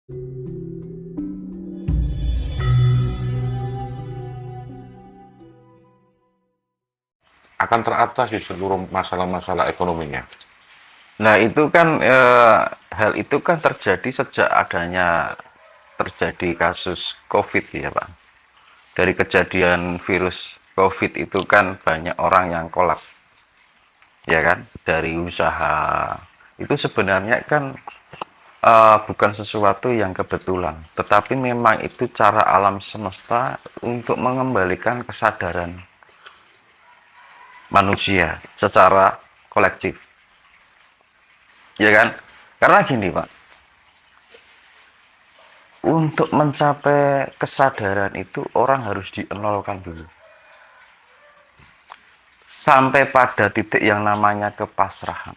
akan teratasi seluruh masalah-masalah ekonominya. Nah, itu kan hal itu kan terjadi sejak adanya terjadi kasus COVID ya, Pak. Dari kejadian virus COVID itu kan banyak orang yang kolap, ya kan? Dari usaha itu sebenarnya kan bukan sesuatu yang kebetulan, tetapi memang itu cara alam semesta untuk mengembalikan kesadaran manusia secara kolektif, ya kan? Karena gini, Pak, untuk mencapai kesadaran itu orang harus dienolkan dulu. Sampai pada titik yang namanya kepasrahan.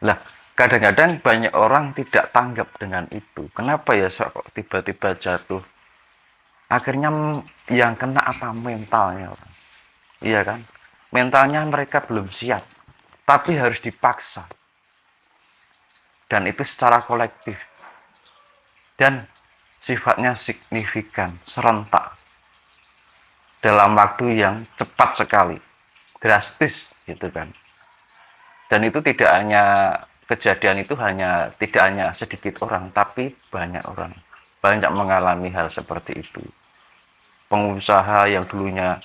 Lah, kadang-kadang banyak orang tidak tanggap dengan itu. Kenapa ya kok tiba-tiba jatuh? Akhirnya yang kena apa mentalnya orang. Iya kan? Mentalnya mereka belum siap. Tapi harus dipaksa. Dan itu secara kolektif. Dan sifatnya signifikan, serentak. Dalam waktu yang cepat sekali, drastis gitu kan. Dan itu tidak hanya kejadian itu tidak hanya sedikit orang, tapi banyak orang. Banyak mengalami hal seperti itu. Pengusaha yang dulunya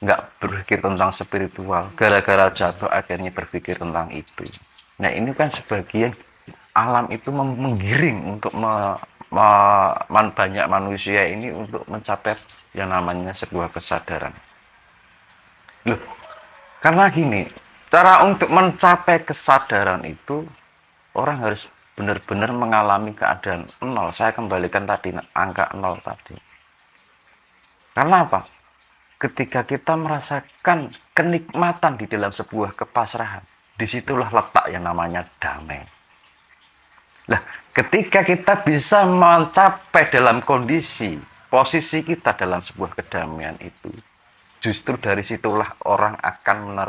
nggak berpikir tentang spiritual, gara-gara jatuh akhirnya berpikir tentang itu. Nah ini kan sebagian alam itu menggiring untuk banyak manusia ini untuk mencapai yang namanya sebuah kesadaran. Loh, karena gini, cara untuk mencapai kesadaran itu orang harus benar-benar mengalami keadaan nol. Saya kembalikan tadi angka nol tadi. Karena apa? Ketika kita merasakan kenikmatan di dalam sebuah kepasrahan, disitulah letak yang namanya damai. Nah, ketika kita bisa mencapai dalam kondisi, posisi kita dalam sebuah kedamaian itu, justru dari situlah orang akan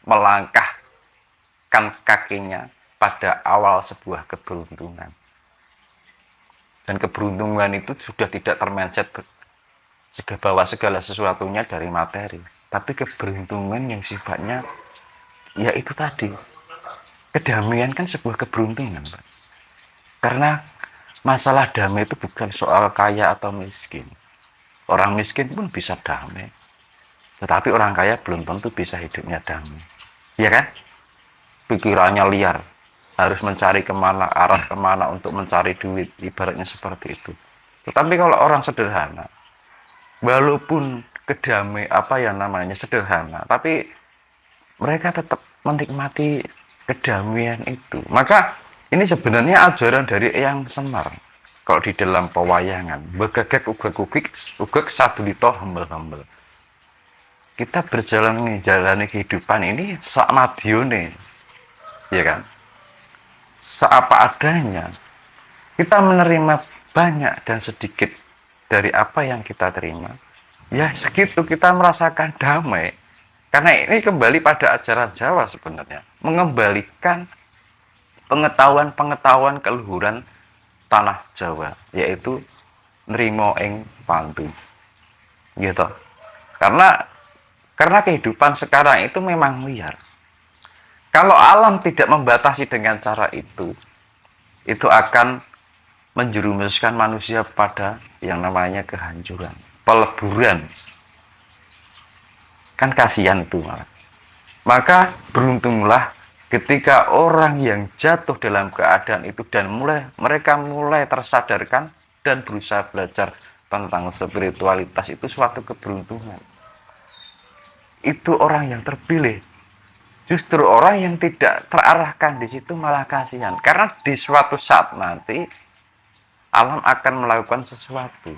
melangkahkan kakinya pada awal sebuah keberuntungan. Dan keberuntungan itu sudah tidak termencet bahwa segala sesuatunya dari materi. Tapi keberuntungan yang sifatnya, ya itu tadi, kedamaian kan sebuah keberuntungan, Pak. Karena masalah damai itu bukan soal kaya atau miskin. Orang miskin pun bisa damai. Tetapi orang kaya belum tentu bisa hidupnya damai. Ya kan? Pikirannya liar. Harus mencari arah kemana untuk mencari duit. Ibaratnya seperti itu. Tetapi kalau orang sederhana, walaupun sederhana, tapi mereka tetap menikmati kedamaian itu. Maka ini sebenarnya ajaran dari Eyang Semar. Kalau di dalam pewayangan, begagek ugek satu lito hembel-hembel. Kita menjalani kehidupan ini sakmadione, ya kan? Seapa adanya. Kita menerima banyak dan sedikit dari apa yang kita terima. Ya segitu kita merasakan damai. Karena ini kembali pada ajaran Jawa sebenarnya. Mengembalikan pengetahuan-pengetahuan keluhuran tanah Jawa. Yaitu nrimo ing pantun. Gitu. Karena kehidupan sekarang itu memang liar. Kalau alam tidak membatasi dengan cara itu akan menjerumuskan manusia pada yang namanya kehancuran. Peleburan. Kan kasihan itu malah. Maka beruntunglah ketika orang yang jatuh dalam keadaan itu dan mereka mulai tersadarkan dan berusaha belajar tentang spiritualitas, itu suatu keberuntungan. Itu orang yang terpilih. Justru orang yang tidak terarahkan di situ malah kasihan. Karena di suatu saat nanti alam akan melakukan sesuatu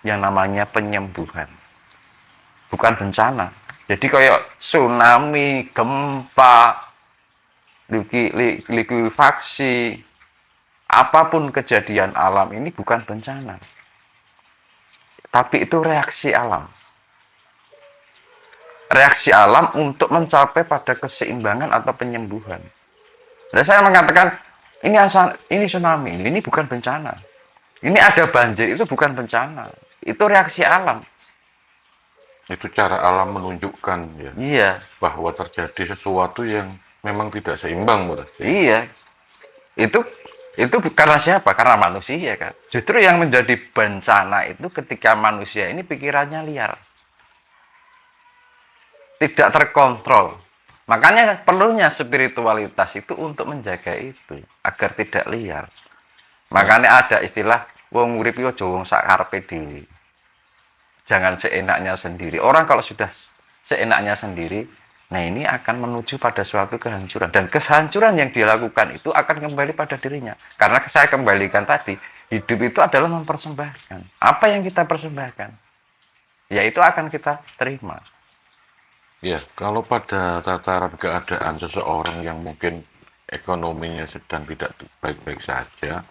yang namanya penyembuhan. Bukan bencana. Jadi kayak tsunami, gempa, likuifaksi, apapun kejadian alam ini bukan bencana. Tapi itu reaksi alam. Reaksi alam untuk mencapai pada keseimbangan atau penyembuhan. Dan saya mengatakan ini tsunami, ini bukan bencana. Ini ada banjir, itu bukan bencana. Itu reaksi alam. Itu cara alam menunjukkan ya Iya, bahwa terjadi sesuatu yang memang tidak seimbang berarti. iya. Itu karena siapa? Karena manusia kan. Justru yang menjadi bencana itu ketika manusia ini pikirannya liar. Tidak terkontrol. Makanya perlunya spiritualitas itu untuk menjaga itu agar tidak liar. Makanya ada istilah wong urip yo aja wong sak karepe dhewe. Jangan seenaknya sendiri. Orang kalau sudah seenaknya sendiri, nah ini akan menuju pada suatu kehancuran. Dan kehancuran yang dilakukan itu akan kembali pada dirinya. Karena saya kembalikan tadi, hidup itu adalah mempersembahkan. Apa yang kita persembahkan, ya itu akan kita terima. Ya, kalau pada tataran keadaan seseorang yang mungkin ekonominya sedang tidak baik-baik saja,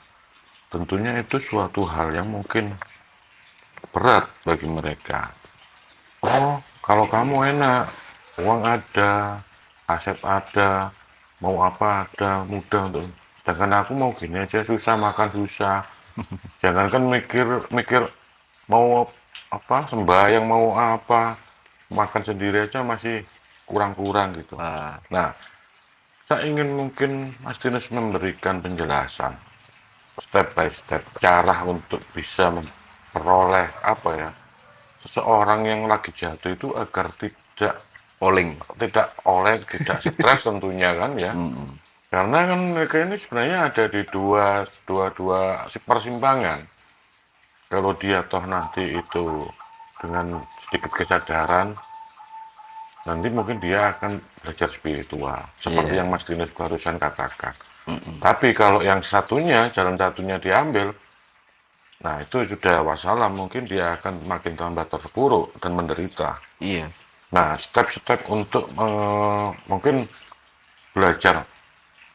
tentunya itu suatu hal yang mungkin berat bagi mereka. Oh, kalau kamu enak, uang ada, aset ada, mau apa ada, mudah untuk. Sedangkan aku mau gini aja susah, makan susah. Jangankan mikir mau apa, sembahyang mau apa, makan sendiri aja masih kurang-kurang gitu. Nah, Nah, saya ingin mungkin Mas Dinas memberikan penjelasan step by step cara untuk bisa memperoleh apa ya seseorang yang lagi jatuh itu agar polling. tidak stres tentunya kan ya. Karena kan mereka ini sebenarnya ada di dua persimpangan. Kalau dia toh nanti itu dengan sedikit kesadaran, nanti mungkin dia akan belajar spiritual seperti Iya. yang Mas Dinas barusan katakan. Tapi kalau yang jalan satunya diambil, nah itu sudah wassalam, mungkin dia akan makin tambah terpuruk dan menderita. Iya. Nah, step-step untuk mungkin belajar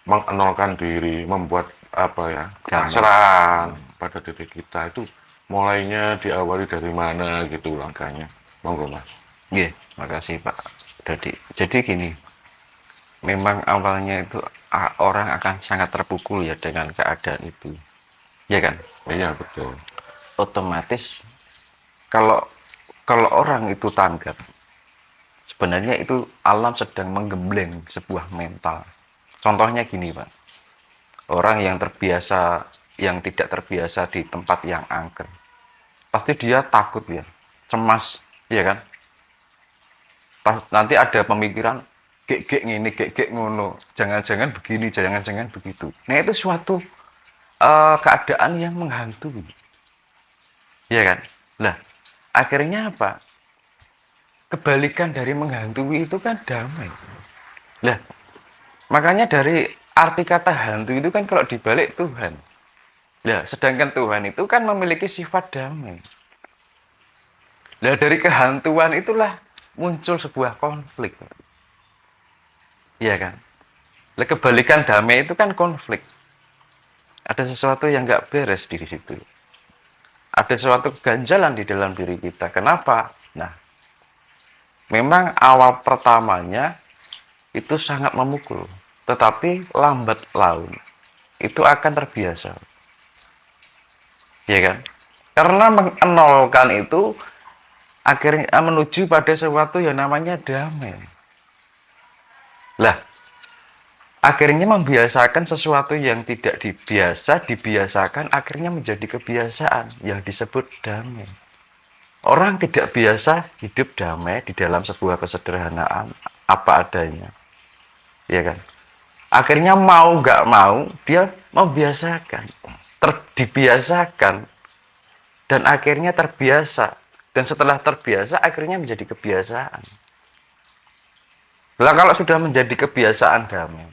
mengenolkan diri, membuat apa ya, Damai. pasrah pada diri kita itu mulainya diawali dari mana gitu langkahnya. Monggo Mas. Iya, makasih Pak Dadi. Jadi gini, memang awalnya itu orang akan sangat terpukul ya dengan keadaan itu. Ya kan? Iya betul. Otomatis kalau kalau orang itu tanggap, sebenarnya itu alam sedang menggembleng sebuah mental. Contohnya gini, Pak. Orang yang tidak terbiasa di tempat yang angker. Pasti dia takut ya, cemas, ya kan? Nanti ada pemikiran, gek ini, gek ngono, jangan-jangan begini, jangan-jangan begitu. Nah itu suatu keadaan yang menghantui. Ya kan? Lah, akhirnya apa? Kebalikan dari menghantui itu kan damai. Lah, makanya dari arti kata hantu itu kan kalau dibalik Tuhan. Lah, sedangkan Tuhan itu kan memiliki sifat damai. Lah, dari kehantuan itulah muncul sebuah konflik. Iya kan? Lah, kebalikan damai itu kan konflik. Ada sesuatu yang nggak beres di situ. Ada suatu keganjalan di dalam diri kita. Kenapa? Nah, memang awal pertamanya itu sangat memukul, tetapi lambat laun itu akan terbiasa. Ya kan? Karena mengenolkan itu akhirnya menuju pada sesuatu yang namanya damai. Lah, akhirnya membiasakan sesuatu yang tidak dibiasakan akhirnya menjadi kebiasaan yang disebut damai. Orang tidak biasa hidup damai di dalam sebuah kesederhanaan apa adanya. Ya kan? Akhirnya mau nggak mau dia membiasakan, dibiasakan dan akhirnya terbiasa. Dan setelah terbiasa akhirnya menjadi kebiasaan. Lah kalau sudah menjadi kebiasaan damai,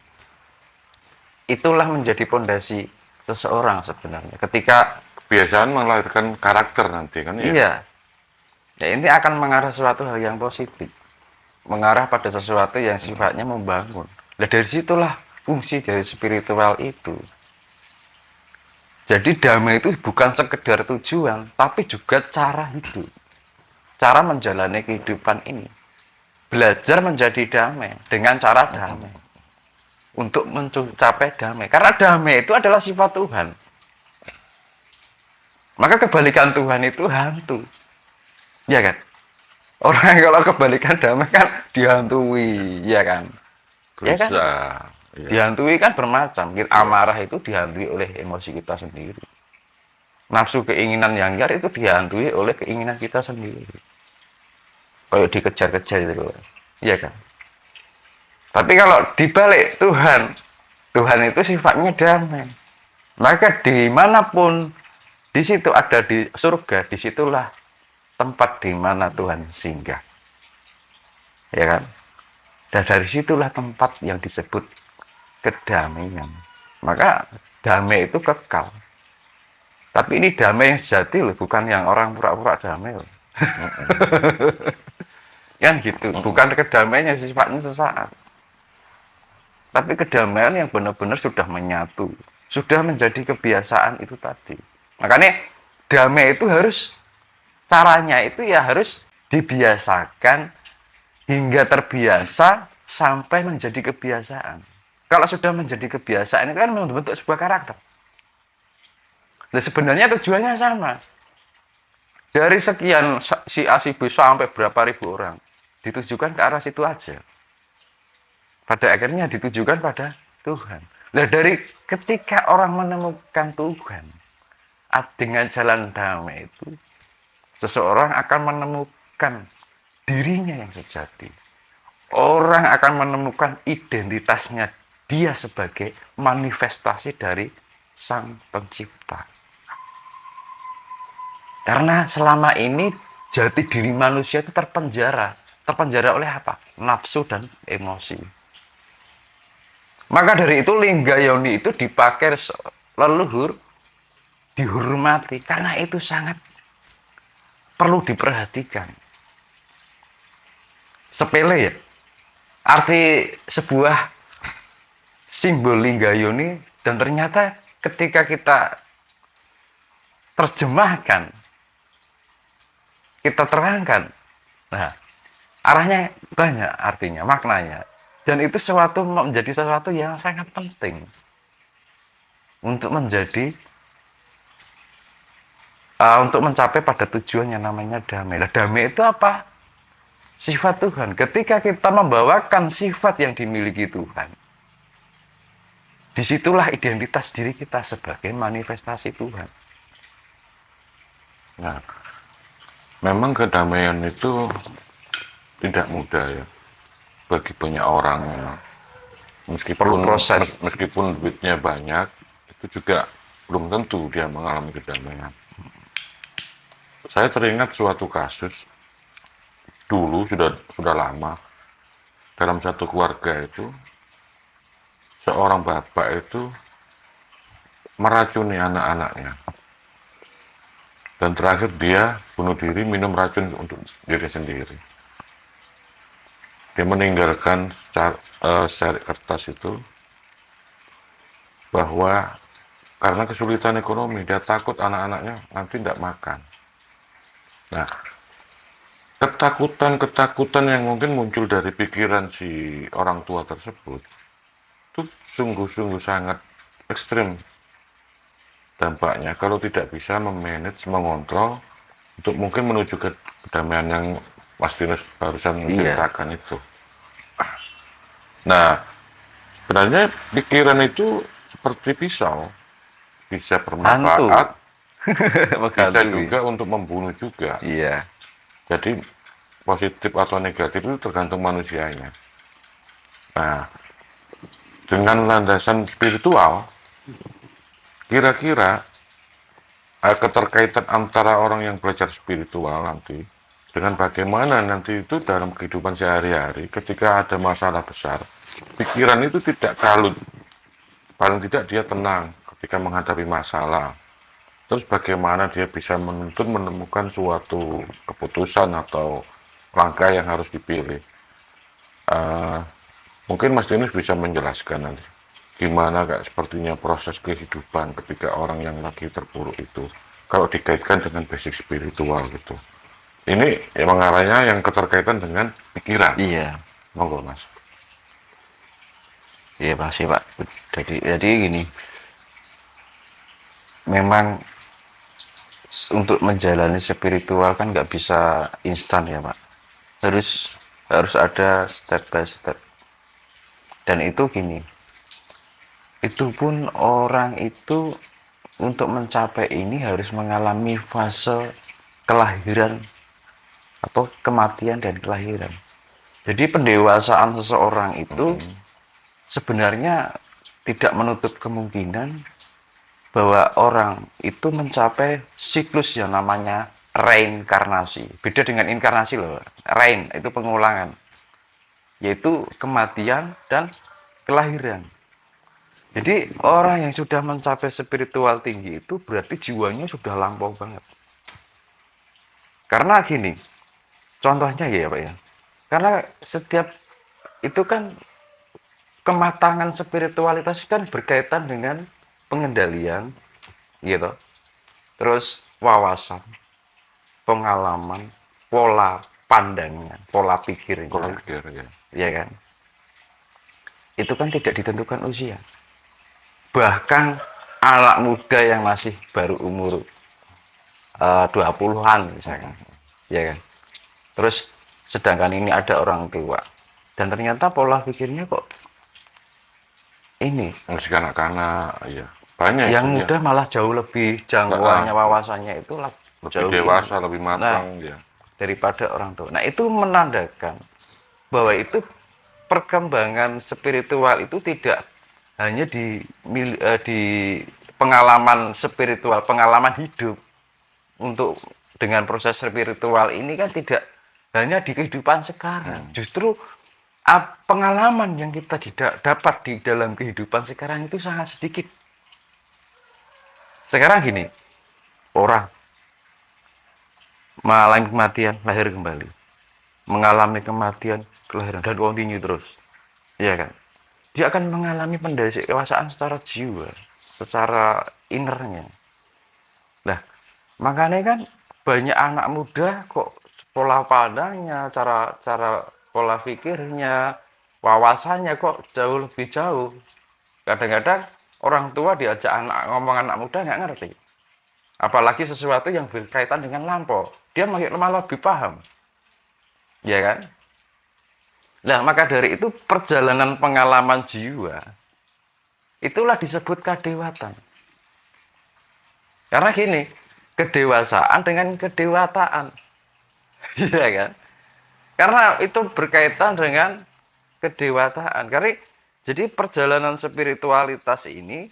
itulah menjadi pondasi seseorang sebenarnya. Ketika Kebiasaan melahirkan karakter nanti kan ya. iya, ya ini akan mengarah suatu hal yang positif, mengarah pada sesuatu yang sifatnya membangun. Nah dari situlah fungsi dari spiritual itu. Jadi damai itu bukan sekedar tujuan, tapi juga cara hidup, cara menjalani kehidupan ini. Belajar menjadi damai dengan cara damai. untuk mencapai damai. Karena damai itu adalah sifat Tuhan. Maka kebalikan Tuhan itu hantu. Ya kan? Orang kalau kebalikan damai kan dihantui, ya kan? Ya kan? Gelisah. Iya. Dihantui kan bermacam. Amarah itu dihantui oleh emosi kita sendiri. Nafsu keinginan yang liar itu dihantui oleh keinginan kita sendiri. Kayak dikejar-kejar itu, ya kan? Tapi kalau dibalik Tuhan, Tuhan itu sifatnya damai. Maka dimanapun, di situ ada di surga, disitulah tempat di mana Tuhan singgah. Ya kan? Dan dari situlah tempat yang disebut kedamaian. Maka damai itu kekal. Tapi ini damai yang sejati loh, bukan yang orang pura-pura damai loh. Kan gitu, bukan kedamaian yang sifatnya sesaat. Tapi kedamaian yang benar-benar sudah menyatu, sudah menjadi kebiasaan itu tadi. Makanya damai itu harus, caranya itu ya harus dibiasakan hingga terbiasa sampai menjadi kebiasaan. Kalau sudah menjadi kebiasaan itu kan membentuk sebuah karakter. Nah, sebenarnya tujuannya sama. Dari sekian si A si B sampai berapa ribu orang ditujukan ke arah situ aja. Pada akhirnya ditujukan pada Tuhan. Nah, dari ketika orang menemukan Tuhan dengan jalan damai itu, seseorang akan menemukan dirinya yang sejati. Orang akan menemukan identitasnya dia sebagai manifestasi dari Sang Pencipta. Karena selama ini jati diri manusia itu terpenjara. Terpenjara oleh apa? Nafsu dan emosi. Maka dari itu lingga yoni itu dipakai leluhur, dihormati. Karena itu sangat perlu diperhatikan. Sepele ya. Arti sebuah simbol lingga yoni, dan ternyata ketika kita terjemahkan, kita terangkan, nah arahnya banyak, artinya, maknanya, dan itu menjadi sesuatu yang sangat penting untuk menjadi untuk mencapai pada tujuan yang namanya damai. Nah, damai itu apa? Sifat Tuhan. Ketika kita membawakan sifat yang dimiliki Tuhan, disitulah identitas diri kita sebagai manifestasi Tuhan. Nah, memang kedamaian itu tidak mudah ya bagi banyak orang. Meskipun duitnya banyak, itu juga belum tentu dia mengalami kedamaian. Saya teringat suatu kasus dulu, sudah lama, dalam satu keluarga itu seorang bapak itu meracuni anak-anaknya, dan terakhir dia bunuh diri minum racun untuk diri sendiri. Dia meninggalkan syarat kertas itu bahwa karena kesulitan ekonomi dia takut anak-anaknya nanti tidak makan. Nah, ketakutan yang mungkin muncul dari pikiran si orang tua tersebut itu sungguh-sungguh sangat ekstrim dampaknya kalau tidak bisa memanage, mengontrol untuk mungkin menuju ke kedamaian yang Mas Dinus barusan menceritakan itu. Nah, sebenarnya pikiran itu seperti pisau, bisa bermanfaat, bisa juga untuk membunuh juga. Iya. Jadi positif atau negatif itu tergantung manusianya. Nah, dengan landasan spiritual, kira-kira keterkaitan antara orang yang belajar spiritual nanti dengan bagaimana nanti itu dalam kehidupan sehari-hari ketika ada masalah besar, pikiran itu tidak kalut, paling tidak dia tenang ketika menghadapi masalah. Terus bagaimana dia bisa menemukan suatu keputusan atau langkah yang harus dipilih. Mungkin Mas Dinus bisa menjelaskan nanti gimana kayak sepertinya proses kehidupan ketika orang yang lagi terpuruk itu kalau dikaitkan dengan basic spiritual gitu. Ini ya mengarahnya yang keterkaitan dengan pikiran. Iya. Monggo Mas. Iya pasti Pak. Jadi gini, memang untuk menjalani spiritual kan nggak bisa instan ya Pak. Harus harus ada step by step. Dan itu gini, itu pun orang itu untuk mencapai ini harus mengalami fase kelahiran atau kematian dan kelahiran. Jadi pendewasaan seseorang itu sebenarnya tidak menutup kemungkinan bahwa orang itu mencapai siklus yang namanya reinkarnasi. Beda dengan inkarnasi loh. Rein itu pengulangan, yaitu kematian dan kelahiran. Jadi orang yang sudah mencapai spiritual tinggi itu berarti jiwanya sudah lampau banget. Karena gini, contohnya ya Pak ya. Karena setiap itu kan kematangan spiritualitas kan berkaitan dengan pengendalian gitu. Terus wawasan, pengalaman, pola pandangnya, pola Pola pikirnya, pikir ya. ya kan? Itu kan tidak ditentukan usia. Bahkan anak muda yang masih baru umur 20-an misalkan, ya kan? Terus sedangkan ini ada orang tua dan ternyata pola pikirnya kok ini Musik anak-anak, ya. Banyak itu yang ya. muda malah jauh lebih jangkauannya wawasannya itu Lebih jauh ini. dewasa, lebih Nah, matang ya. daripada orang tua. Nah, itu menandakan bahwa itu perkembangan spiritual itu tidak hanya di pengalaman spiritual, pengalaman hidup. Untuk dengan proses spiritual ini kan tidak hanya di kehidupan sekarang. Justru pengalaman yang kita tidak dapat di dalam kehidupan sekarang itu sangat sedikit. Sekarang gini, orang mengalami kematian, lahir kembali. Mengalami kematian, kelahiran, dan continue terus. Iya kan? Dia akan mengalami pendewasaan secara jiwa, secara innernya. Nah, makanya kan banyak anak muda kok pola pandangnya, cara cara pola pikirnya, wawasannya kok jauh lebih jauh. Kadang-kadang orang tua diajak ngomong anak muda nggak ngerti. Apalagi sesuatu yang berkaitan dengan lampau. Dia malah lebih paham. Ya kan? Nah, maka dari itu perjalanan pengalaman jiwa itulah disebut kadewatan. Karena gini, kedewasaan dengan kedewataan. Iya kan? Karena itu berkaitan dengan kedewataan. Karena jadi perjalanan spiritualitas ini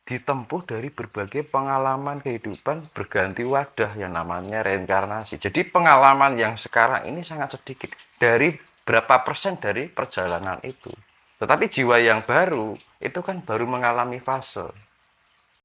ditempuh dari berbagai pengalaman kehidupan berganti wadah yang namanya reinkarnasi. Jadi pengalaman yang sekarang ini sangat sedikit dari berapa persen dari perjalanan itu. Tetapi jiwa yang baru itu kan baru mengalami fase.